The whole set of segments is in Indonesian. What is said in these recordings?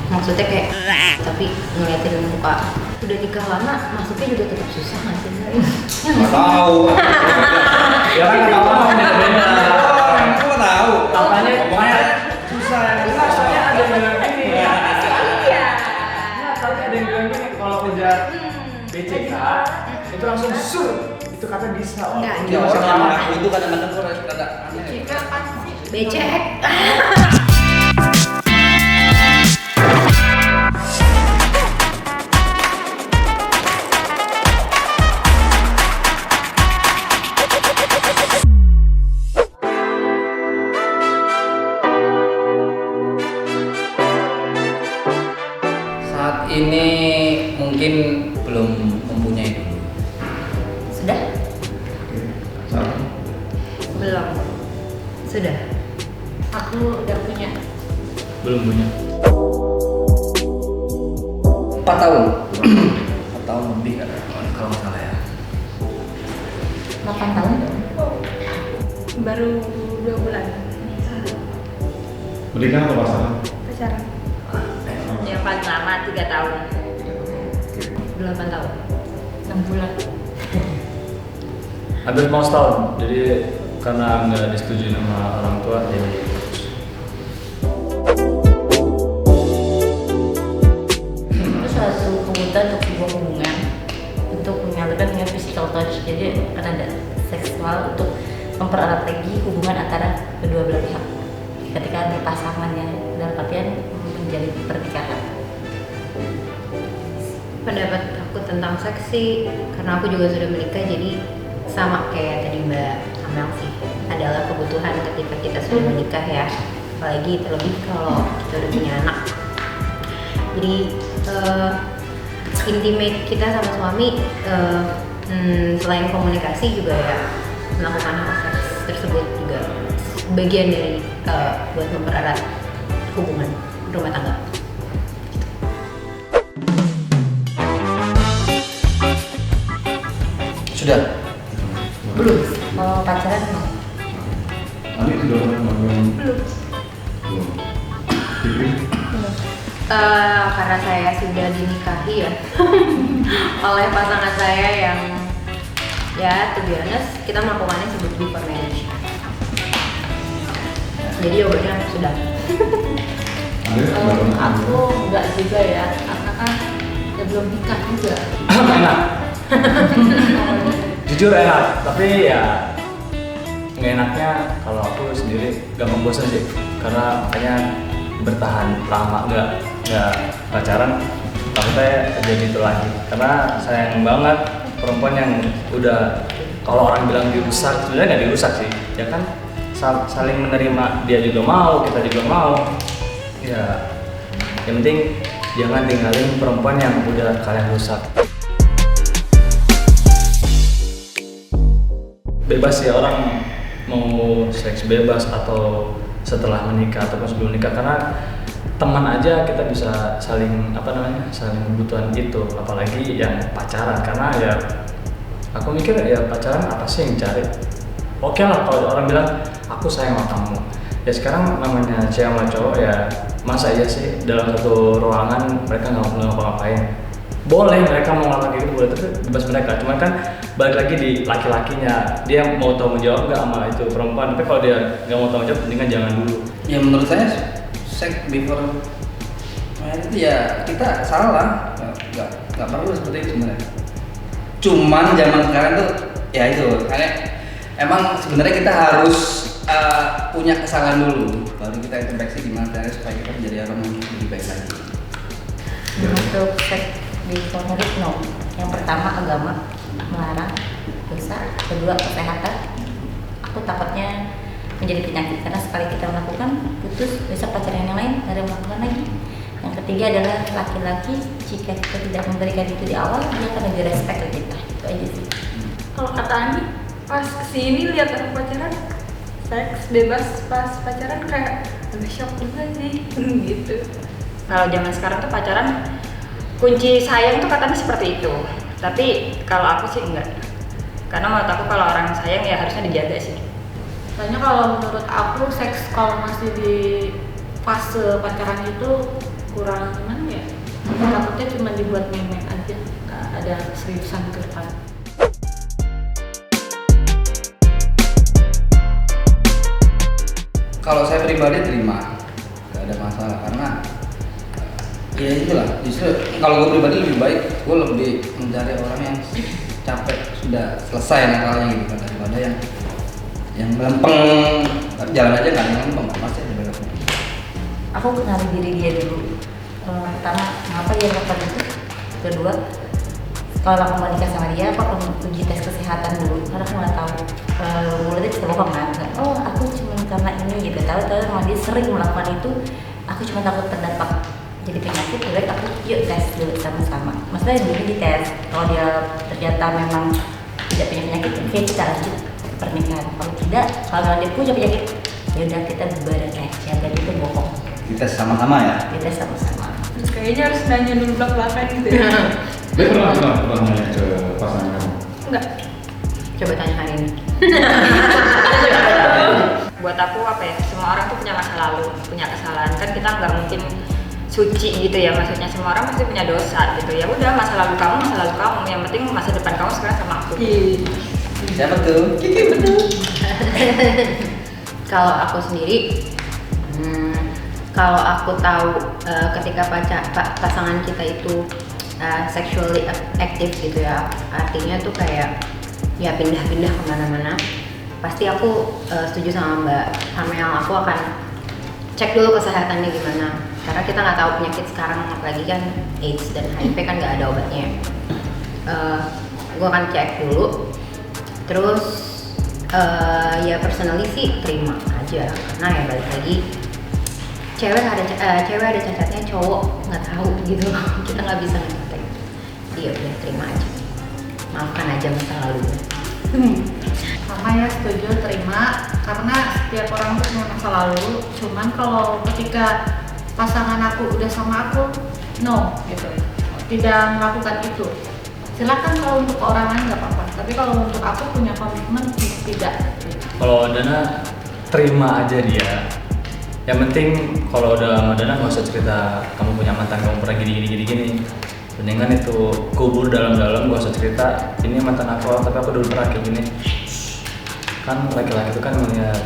maksudnya kayak tapi ngeliatin muka udah nikah lama masuknya juga tetap susah nggak sih? Nggak tahu. Ya kan orang beda. Aku nggak tahu. Katanya Pokoknya susah. Enggak, soalnya ada yang bilang gini. Nah, tapi ada yang bilang gini kalau udah BCK itu langsung sur. Itu kata bisa. Enggak, ya orang aku itu kadang-kadang kok rada aneh. becek. Saat ini mungkin belum mempunyai dulu. Sudah? Belum. Sudah. Aku udah punya. Belum punya. 4 tahun. 4 tahun lebih kan kalau nggak salah ya. 8 tahun dong. Baru 2 bulan Menikah atau pasangan? pacaran. Yang paling lama 3 tahun. 8 tahun. 6 bulan. Hampir mau setahun. Jadi karena nggak disetujui sama orang tua jadi putus. Itu suatu kebutuhan untuk sebuah hubungan untuk menyalurkan dengan physical touch. Jadi akan ada seksual untuk mempererat lagi hubungan antara kedua belah pihak. Ketika ada pasangannya dalam artian menjadi pernikahan. Pendapat aku tentang seks sih, karena aku juga sudah menikah, jadi sama kayak tadi Mbak Amel sih, adalah kebutuhan ketika kita sudah menikah ya, apalagi terlebih kalau kita udah punya anak. Jadi intimate kita sama suami, selain komunikasi juga ya melakukan hal seks tersebut juga bagian dari buat mempererat hubungan rumah tangga. Sudah. Belum. Mau pacaran belum? Ani sudah pernah melakukan? Belum. Belum. Fikri? Karena saya sudah dinikahi ya oleh pasangan saya yang ya to be honest kita melakukannya sebut before marriage. Jadi jawabannya sudah. Ada? Sudah pernah? Aku enggak juga ya, karena kan ya belum nikah juga. Enak. Jujur enak, tapi ya nggak enaknya kalau aku sendiri gampang bosan sih, karena makanya bertahan lama nggak pacaran takutnya terjadi itu lagi, karena sayang banget perempuan yang udah kalau orang bilang dirusak sebenarnya nggak dirusak sih, ya kan saling menerima, dia juga mau, kita juga mau, ya yang penting jangan tinggalin perempuan yang udah kalian rusak. Bebas ya orang mau seks bebas atau setelah menikah ataupun sebelum menikah, karena teman aja kita bisa saling saling kebutuhan itu, apalagi yang pacaran, karena ya aku mikir ya pacaran apa sih yang cari. Oke lah kalau orang bilang aku sayang sama kamu, ya sekarang namanya cewek sama cowok ya masa iya sih dalam satu ruangan mereka nggak mau ngapa-ngapain. Boleh mereka mau ngelakuin itu boleh, tapi bebas mereka. Cuman kan balik lagi di laki-lakinya, dia mau tanggung jawab nggak sama itu perempuan. Tapi kalau dia nggak mau tanggung jawab, mendingan jangan dulu. Ya menurut saya seks before marriage itu ya kita salah, nggak perlu seperti itu sebenarnya. Cuman zaman sekarang tuh ya itu, karena emang sebenarnya kita harus punya kesalahan dulu, baru kita introspeksi gimana caranya supaya kita menjadi orang yang lebih baik lagi. Untuk seks di marriage no. Yang pertama agama melarang, dosa. Kedua kesehatan. Aku takutnya menjadi penyakit karena sekali kita melakukan putus, besok pacaran yang lain ada melakukan lagi. Yang ketiga adalah laki-laki jika kita tidak memberikan itu di awal dia akan lebih respect ke kita. Itu aja sih. Kalau kata Ani, pas kesini lihat orang pacaran seks bebas pas pacaran kayak agak shock juga sih gitu. Kalau zaman sekarang tuh pacaran kunci sayang tuh katanya seperti itu. Tapi kalau aku sih enggak. Karena menurut aku kalau orang sayang ya harusnya dijaga sih. Soalnya kalau menurut aku seks kalau masih di fase pacaran itu kurang gimana ya, takutnya cuma dibuat meme aja, nggak ada seriusan ke depan. Kalau saya pribadi terima, nggak ada masalah karena ya itulah justru kalau gue pribadi lebih baik gue lebih mencari orang yang capek sudah selesai nakalnya gitu kan daripada yang melempeng jalan aja nggak melempeng pasti ada beloknya. Aku kenali diri dia dulu. Pertama, kenapa dia melakukan itu? Kedua, kalau aku mau nikah sama dia, aku akan uji tes kesehatan dulu karena aku nggak tahu mulutnya bisa bohong kan. Oh, aku cuma karena ini gitu. Tahu-tahu emang dia sering melakukan itu. Aku cuma takut terdampak jadi penyakit. Jadi aku yuk tes dulu sama-sama. Maksudnya dulu di tes. Kalau dia ternyata memang tidak punya penyakit, oke kita lanjut pernikahan. Kalau tidak, kalau dia punya penyakit, ya udah kita bareng aja. Dan itu bohong. Kita sama-sama ya. Kita sama-sama. Terus kayaknya harus nanya dulu belak-belakan gitu ya. Dia pernah nanya ke pasangan kamu? Enggak. Coba tanya hari ini. Buat aku apa ya, semua orang tuh punya masa lalu, punya kesalahan, kan kita nggak mungkin suci gitu ya, maksudnya semua orang pasti punya dosa gitu. Ya udah, masa lalu kamu, yang penting masa depan kamu sekarang sama aku. Siapa tuh? Kiki betul. Kalau aku sendiri, kalau aku tahu ketika pasangan kita itu sexually active gitu ya, artinya tuh kayak ya pindah-pindah kemana-mana, pasti aku setuju sama Mbak Amel. Aku akan cek dulu kesehatannya gimana, karena kita nggak tahu penyakit sekarang, apalagi kan AIDS dan HIV kan nggak ada obatnya. Gue akan cek dulu, terus ya personally sih terima aja, karena ya balik lagi cewek ada cacatnya, cowok nggak tahu gitu. Kita nggak bisa ngetek, iya udah terima aja, maafkan aja masa lalunya. Sama ya, setuju, terima, karena setiap orang tuh punya masa lalu. Cuman kalau ketika pasangan aku udah sama aku, no gitu, tidak melakukan itu. Silakan kalau untuk orang lain nggak apa-apa, tapi kalau untuk aku punya komitmen tidak. Kalau Dana terima aja dia. Yang penting kalau udah sama Dana nggak usah cerita kamu punya mantan, kamu pernah gini. Mendingan itu kubur dalam-dalam, gak usah cerita ini mantan aku, tapi aku dulu pernah kayak gini. Kan laki-laki itu kan melihat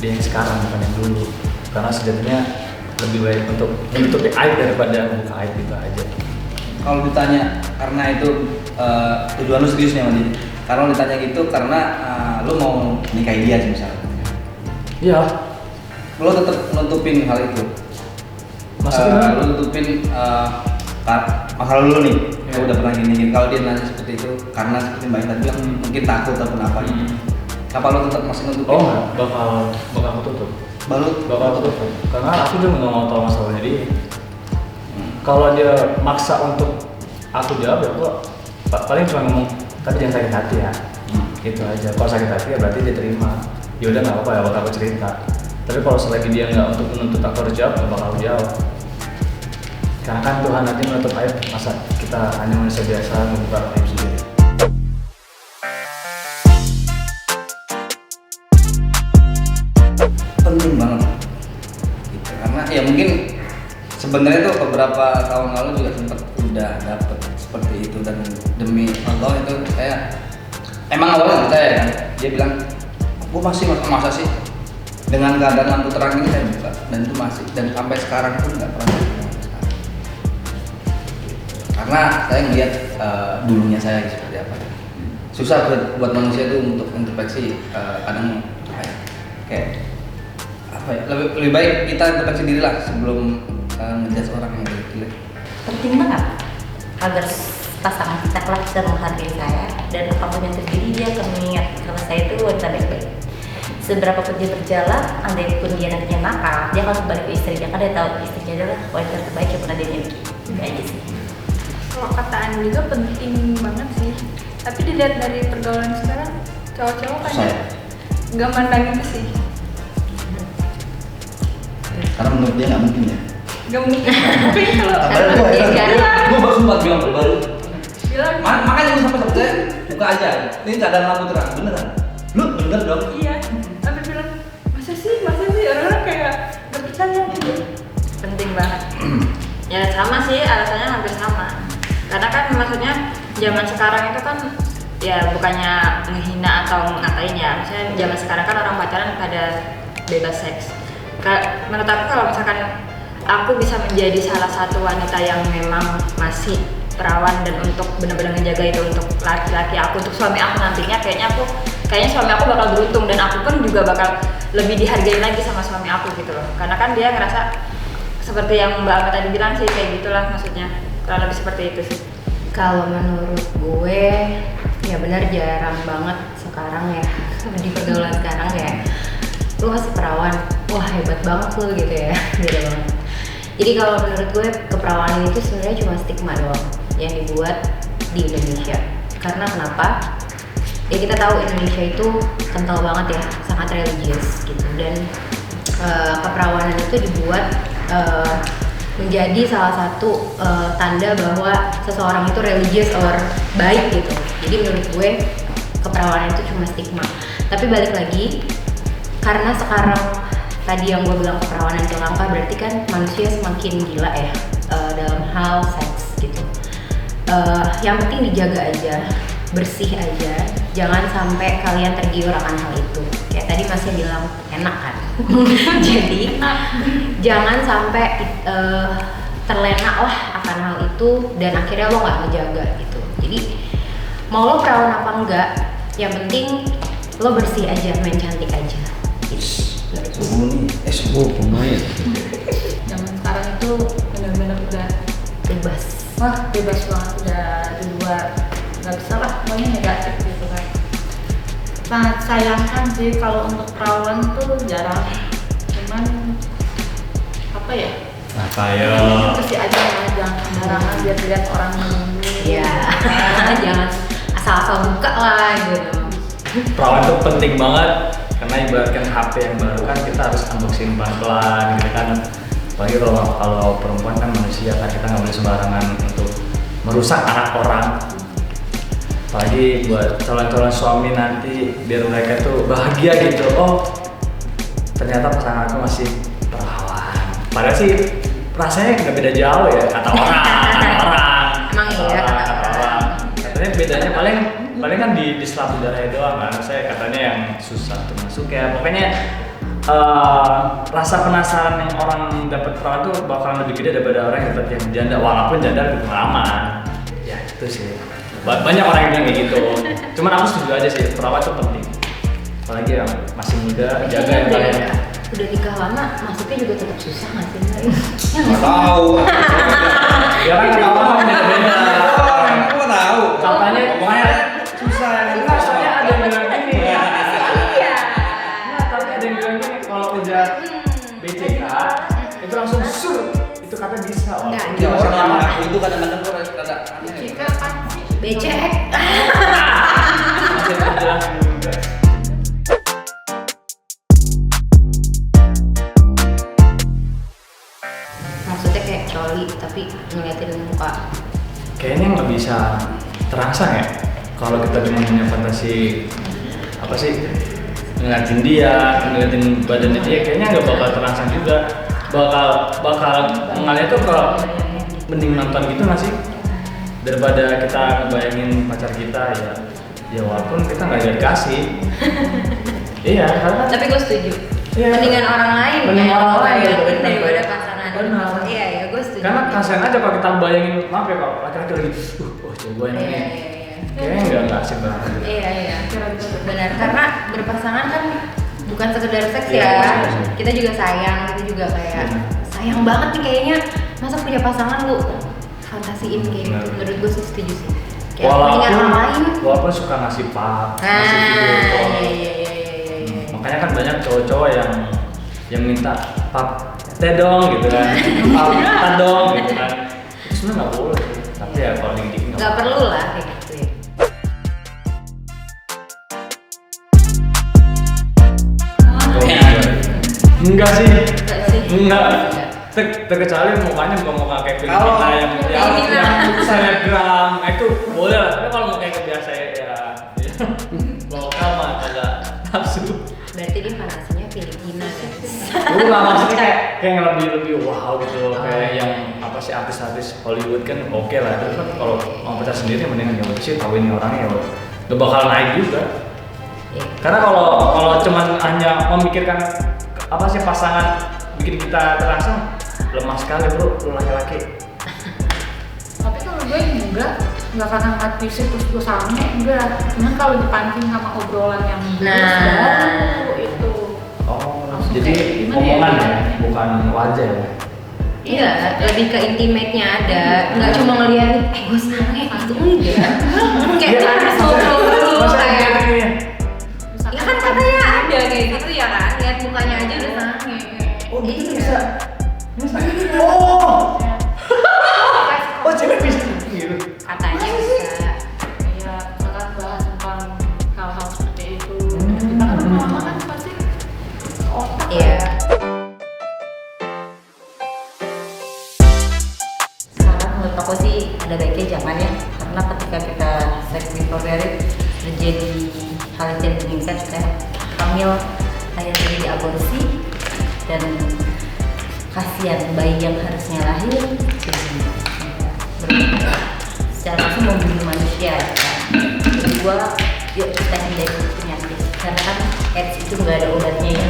dia yang sekarang bukan yang dulu, karena sejatinya lebih baik untuk menutupi aib daripada membuka aib, itu aja. Kalau ditanya karena itu tujuan lu serius nih Mandi. Kalau ditanya gitu karena lu mau nikahi dia sih misalnya. Iya. Lu tetap nutupin hal itu. Maksudnya lu nutupin masa lalu nih, Ya. udah pernah gini. Kalau dia nanya seperti itu karena seperti Mbak Intan bilang mungkin takut atau kenapa gitu. Apa lu tetap masih nutupin? Oh enggak, bakal aku tutup. Bakal aku tutup. Karena aku juga nggak mau tahu masalahnya dia. Kalau dia maksa untuk aku jawab, ya aku paling cuma ngomong, tapi jangan sakit hati ya. Itu aja. Kalau sakit hati ya berarti dia terima. Ya udah nggak apa-apa ya, bakal aku cerita. Tapi kalau selagi dia nggak untuk menuntut aku harus jawab, nggak bakal aku jawab. Karena kan Tuhan nanti menutup aib, masa kita hanya manusia biasa membuka aib sendiri. Penting banget gitu. Karena ya mungkin sebenarnya tuh beberapa tahun lalu juga sempat udah dapet seperti itu, dan demi Allah itu saya emang awalnya percaya kan, dia bilang gue masih masa sih dengan keadaan lampu terang ini saya buka, dan itu masih, dan sampai sekarang pun nggak pernah karena saya ngeliat dulunya saya seperti apa. Susah buat manusia itu untuk introspeksi, kadang kayak apa ya, lebih baik kita introspeksi diri lah sebelum ngejudge orang yang jelek. Penting banget agar pasangan kita kelak bisa menghargai saya, dan apapun yang terjadi dia akan mengingat kalau saya itu wanita baik-baik. Seberapa pun dia berjalan, andai pun dia nantinya nakal, dia akan kembali ke istrinya karena dia tahu istrinya adalah wanita terbaik yang pernah dia miliki. Itu aja sih. Kalau kataan juga penting banget sih. Tapi dilihat dari pergaulan sekarang, cowok-cowok kan Saya. nggak mandang itu sih. Karena menurut dia nggak mungkin ya. Nggak mungkin. Tapi kalau Gue baru sempat bilang baru. bilang Makanya gue sampai saya buka aja. Ini keadaan lampu terang beneran. Lu bener dong. iya. Tapi bilang masa sih orang-orang kayak nggak percaya gitu. Penting banget. Ya sama sih, alasannya hampir sama. Karena kan maksudnya zaman sekarang itu kan ya bukannya menghina atau ngatain ya. Maksudnya zaman sekarang kan orang pacaran pada bebas seks. Menurut aku kalau misalkan aku bisa menjadi salah satu wanita yang memang masih perawan dan untuk benar-benar menjaga itu untuk laki-laki aku, untuk suami aku nantinya, kayaknya suami aku bakal beruntung dan aku pun juga bakal lebih dihargai lagi sama suami aku gitu loh. Karena kan dia ngerasa seperti yang Mbak Ama tadi bilang sih, kayak gitulah maksudnya, kurang lebih seperti itu sih. Kalau menurut gue ya benar jarang banget sekarang ya di pergaulan sekarang ya lu masih perawan, wah hebat banget lu gitu ya. Beda banget. Jadi kalau menurut gue keperawanan itu sebenarnya cuma stigma doang yang dibuat di Indonesia. Karena kenapa? Ya kita tahu Indonesia itu kental banget ya, sangat religius gitu, dan keperawanan itu dibuat menjadi salah satu tanda bahwa seseorang itu religius or baik gitu. Jadi menurut gue keperawanan itu cuma stigma. Tapi balik lagi, karena sekarang tadi yang gue bilang keperawanan itu langka, berarti kan manusia semakin gila ya dalam hal seks gitu. Yang penting dijaga aja, bersih aja, jangan sampai kalian tergiur akan hal itu. Kayak tadi Masnya bilang enak kan. Jadi jangan sampai terlena lah akan hal itu dan akhirnya lo nggak ngejaga gitu. Jadi mau lo perawan apa enggak, yang penting lo bersih aja, main cantik aja gitu. Zaman sekarang itu benar-benar udah Bebas. wah bebas banget, udah di luar nggak bisa lah, semuanya negatif gitu kan. Sangat sayangkan sih kalau untuk perawan tuh jarang, cuman apa ya, kasih aja lah, jangan sembarangan biar dilihat orang menunggu. Iya. Jangan asal-asal buka lah gitu. Perawan itu penting banget karena ibaratkan HP yang baru kan kita harus unboxing pelan-pelan gitu kan. Apalagi kalau perempuan kan manusia kan, kita nggak boleh sembarangan untuk merusak anak orang. Apalagi buat calon-calon suami nanti biar mereka tuh bahagia gitu. Oh ternyata pasangan aku masih perawan. Padahal sih rasanya nggak beda jauh ya kata orang. Emang iya kata orang. Katanya bedanya paling kan di selap udaranya doang kan. Saya katanya yang susah tuh masuk ya. Pokoknya rasa penasaran yang orang dapat perawan tuh bakalan lebih gede daripada orang yang dapat yang janda, walaupun janda lebih pengalaman. Ya itu sih. Banyak orang yang bilang kayak gitu. Cuman aku setuju aja sih, perawan tuh penting. Apalagi yang masih muda, jaga yang kalian. Udah nikah lama, masuknya juga tetap susah nggak sih Mbak? Nggak tahu. Ya kan orang beda-beda. Aku nggak tahu. Katanya Pokoknya susah yang enggak, soalnya ada yang bilang gini. Iya. Nah, tapi ada yang bilang gini, kalau udah BCK itu langsung sur, itu kata bisa. Enggak, Ya orang yang mengaku itu kadang-kadang tuh rada aneh. Jika kan sih becek. Masih dijelasin juga. Maksudnya kayak coli tapi ngeliatin muka. Kayaknya nggak bisa terangsang ya kalau kita cuma punya fantasi apa sih ngeliatin dia, ngeliatin badannya dia, kayaknya nggak bakal terangsang juga. Bakal ngeliat tuh kalau mending nonton gitu nggak sih daripada kita ngebayangin pacar kita ya walaupun kita nggak dikasih. Iya karena Tapi gue setuju. Iya. Mendingan orang lain Mendingan yang orang lain, bayangin bener. daripada pasangan. Bener. Iya ya gue setuju. karena kasihan aja kalau kita bayangin, maaf ya kalau laki-laki lagi coba Iya ini iya kayaknya nggak asik banget. iya. Iya. Benar, karena berpasangan kan bukan sekedar seks Iya, ya. iya. Kita juga sayang, kita juga kayak sayang banget nih kayaknya. Masa punya pasangan lu fantasiin kayak gitu. Benar. Menurut gue sih setuju sih. Kayak mendingan orang lain. Walaupun suka ngasih pap, ngasih video Nah, call. iya. Makanya kan banyak cowok-cowok yang minta pap teh dong gitu kan, pap teh dong gitu kan. Itu sebenarnya nggak boleh sih. Tapi ya kalau dikit Gak perlu lah kayak gitu ya. Enggak sih, Enggak sih. enggak. Terkecuali mukanya bukan muka kayak Filipina Kalau- yang selebgram, itu boleh lah. Tapi kalau muka kayak biasa ya lokal mah agak nafsu. Berarti dia fantasinya Filipina guys. Bukan maksudnya kayak yang lebih wow gitu, kayak yang apa sih artis-artis Hollywood kan oke lah. Terus kan kalau mau pacar sendiri mendingan ya sih tahu ini orangnya ya, udah bakal naik juga. Karena kalau cuman hanya memikirkan apa sih pasangan bikin kita terangsang, lemah sekali bro, lu laki-laki. Tapi kalau gue enggak karena ngeliat fisik terus gue sange, enggak. Cuman kalau dipancing sama obrolan yang baru itu. Oh, Langsung jadi kayak gimana ya? omongan ya, bukan wajah ya. Iya, lebih ke intimate-nya ada, nggak cuma ngeliat, gue sange, itu enggak. Kayak kita harus ngobrol dulu, kayak, ya kan katanya ada kayak gitu ya kan, lihat mukanya aja udah sange. Oh, gitu Iya. bisa. Oh. Oh, cewek bisa gitu. Katanya bisa. Iya, misalkan bahas tentang hal-hal seperti itu. Kita kan lama-lama kan pasti otak Iya. ya. Sekarang menurut aku sih ada baiknya jangan ya, karena ketika kita sex before marriage terjadi hal yang tidak diinginkan, kayak hamil, akhirnya terjadi aborsi, dan kasihan bayi yang harusnya lahir jadi secara langsung membunuh manusia kan. Kedua, yuk kita hindari penyakit, karena kan AIDS itu nggak ada obatnya ya.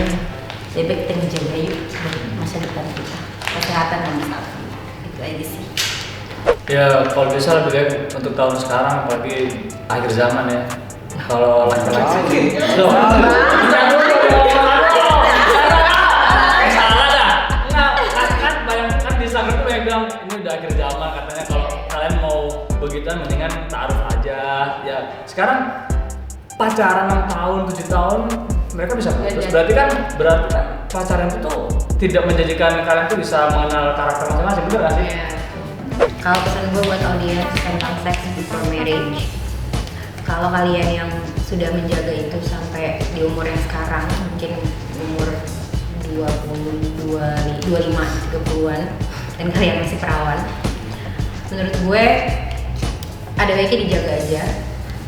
Lebih baik kita menjaga yuk buat masa depan kita, kesehatan nomor satu. Itu aja sih. Ya kalau bisa lebih baik untuk tahun sekarang, apalagi akhir zaman ya. Kalau laki-laki loh, jangan dulu dong. Salah dah. Enggak, kan banyak kan di Instagram tuh yang bilang ini udah akhir zaman, katanya kalau kalian mau begituan mendingan taruh aja. Ya sekarang pacaran 6 tahun, 7 tahun mereka bisa putus. Berarti kan pacaran itu tuh tidak menjadikan kalian tuh bisa mengenal karakter masing-masing, bener gak sih? Kalau pesan gue buat audiens tentang sex before marriage, kalau kalian yang sudah menjaga itu sampai di umur yang sekarang, mungkin umur 20, 25, 30-an, dan kalian masih perawan, menurut gue ada baiknya dijaga aja.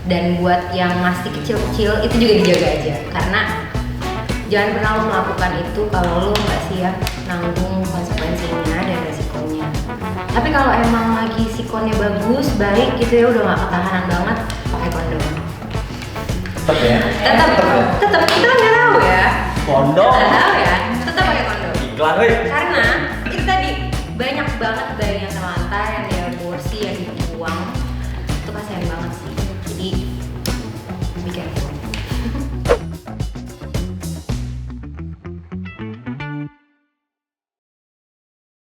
Dan buat yang masih kecil-kecil itu juga dijaga aja, karena jangan pernah lo melakukan itu kalau lo nggak siap nanggung konsekuensinya dan resikonya. Tapi kalau emang lagi sikonnya bagus, baik gitu ya, udah nggak ketahanan banget, pakai kondom. Tetep ya? Tetap kita kan nggak tahu ya. Kondom. Nggak tahu ya, tetap pakai kondom. Iklan, Rik. Karena itu tadi banyak banget bayi yang terlantar